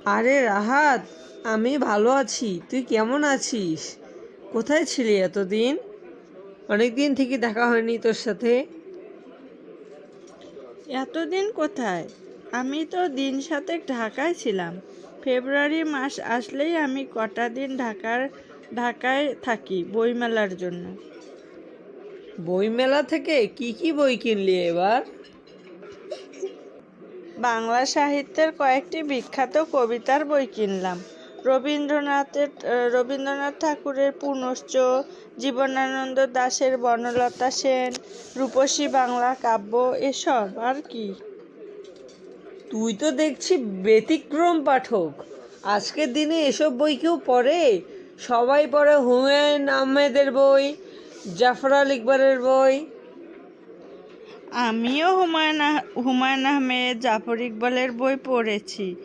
আরে রাহাত, আমি ভালো আছি। তুই কেমন আছিস? কোথায় ছিলি এতদিন? অনেক দিন থেকে দেখা হয়নি তোর সাথে। এতদিন কোথায়? আমি তো দিন সাতেক ঢাকায় ছিলাম। ফেব্রুয়ারি মাস আসলেই আমি কটা দিন ঢাকায় থাকি বইমেলার জন্য। বইমেলা থেকে কি কি বই কিনলি এবার? বাংলা সাহিত্যের কয়েকটি বিখ্যাত কবিতার বই কিনলাম। রবীন্দ্রনাথ ঠাকুরের পুনশ্চ, জীবনানন্দ দাশের বনলতা সেন, রূপসী বাংলা কাব্য, এসব আর কি। তুই তো দেখছি ব্যতিক্রম পাঠক। আজকের দিনে এসব বই কেউ পড়ে? সবাই পড়ে হুমায়ুন আহমেদের বই, জাফর আল ইকবালের বই। আমিও হুমায়ুন আহমেদ, জাফর ইকবালের বই পড়েছি।